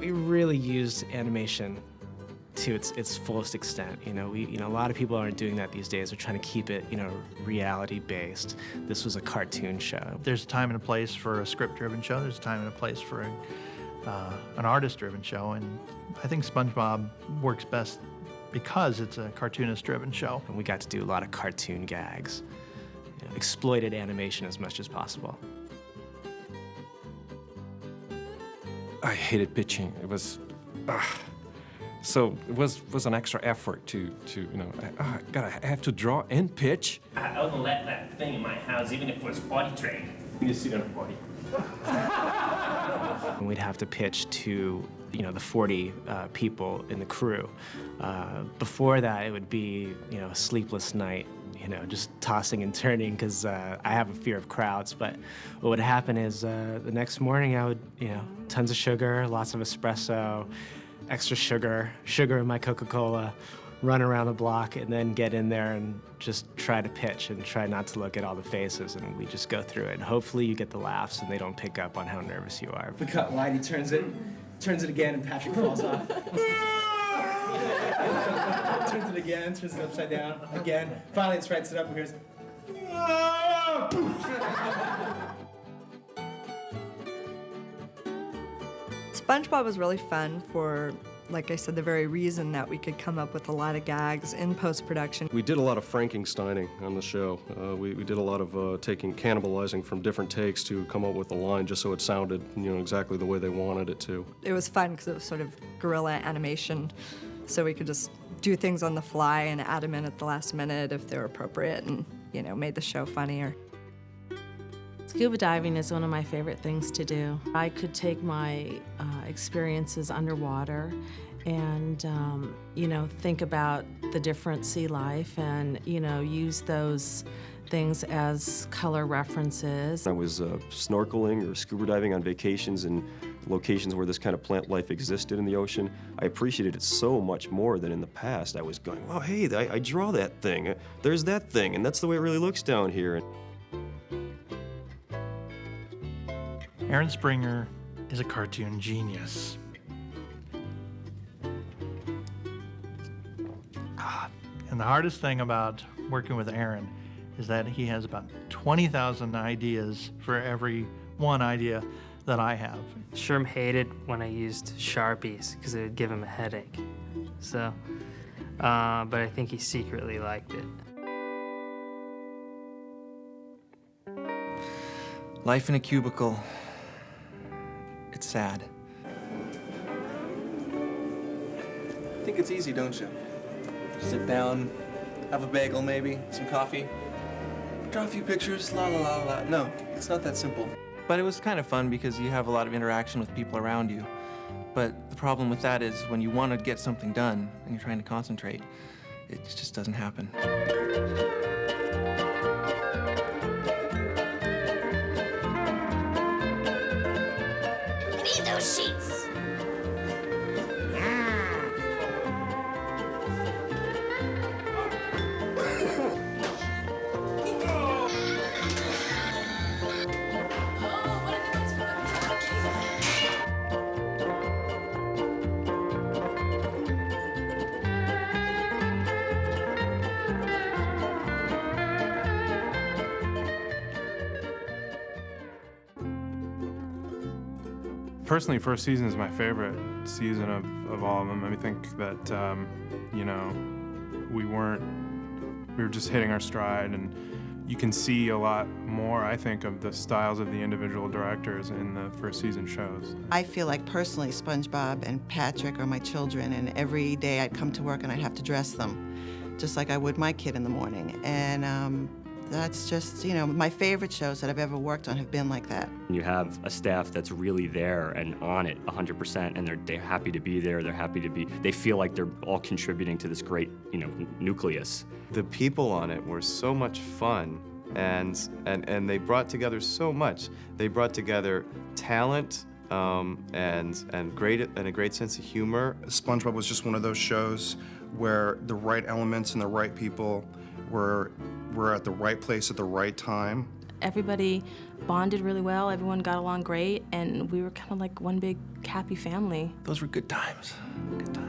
We really used animation to its fullest extent. A lot of people aren't doing that these days. They're trying to keep it, reality-based. This was a cartoon show. There's a time and a place for a script-driven show. There's a time and a place for an artist-driven show, and I think SpongeBob works best because it's a cartoonist-driven show. And we got to do a lot of cartoon gags, exploited animation as much as possible. I hated pitching. It was, so it was an extra effort to I have to draw and pitch. I wouldn't let that thing in my house, even if it was potty trained. You sit on a potty. And we'd have to pitch to, the 40 people in the crew. Before that, it would be, a sleepless night, just tossing and turning because I have a fear of crowds. But what would happen is the next morning I would, tons of sugar, lots of espresso, extra sugar in my Coca-Cola, run around the block, and then get in there and just try to pitch and try not to look at all the faces, and we just go through it. And hopefully you get the laughs and they don't pick up on how nervous you are. We cut wide, he turns it again, and Patrick falls off. Turns it again, turns it upside down, again. Finally it's right, sit up and hears, SpongeBob was really fun for, like I said, the very reason that we could come up with a lot of gags in post-production. We did a lot of Frankensteining on the show. We did a lot of cannibalizing from different takes to come up with a line just so it sounded, exactly the way they wanted it to. It was fun because it was sort of guerrilla animation, so we could just do things on the fly and add them in at the last minute if they were appropriate and, made the show funnier. Scuba diving is one of my favorite things to do. I could take my experiences underwater and, think about the different sea life and, use those things as color references. I was snorkeling or scuba diving on vacations in locations where this kind of plant life existed in the ocean. I appreciated it so much more than in the past. I was going, well, hey, I draw that thing. There's that thing, and that's the way it really looks down here. Aaron Springer is a cartoon genius. And the hardest thing about working with Aaron is that he has about 20,000 ideas for every one idea that I have. Sherm hated when I used Sharpies because it would give him a headache. So, but I think he secretly liked it. Life in a cubicle. It's sad. I think it's easy, don't you? Sit down, have a bagel maybe, some coffee, draw a few pictures, la la la la. No, it's not that simple. But it was kind of fun because you have a lot of interaction with people around you. But the problem with that is when you want to get something done and you're trying to concentrate, it just doesn't happen. Those sheets. Personally, first season is my favorite season of all of them. I think that, we were just hitting our stride, and you can see a lot more, I think, of the styles of the individual directors in the first season shows. I feel like personally SpongeBob and Patrick are my children, and every day I'd come to work and I'd have to dress them, just like I would my kid in the morning. And that's just, my favorite shows that I've ever worked on have been like that. You have a staff that's really there and on it 100%, and they're happy to be there. They feel like they're all contributing to this great, nucleus. The people on it were so much fun, and they brought together so much. They brought together talent and a great sense of humor. SpongeBob was just one of those shows where the right elements and the right people were at the right place at the right time. Everybody bonded really well, everyone got along great, and we were kind of like one big happy family. Those were good times. Good times.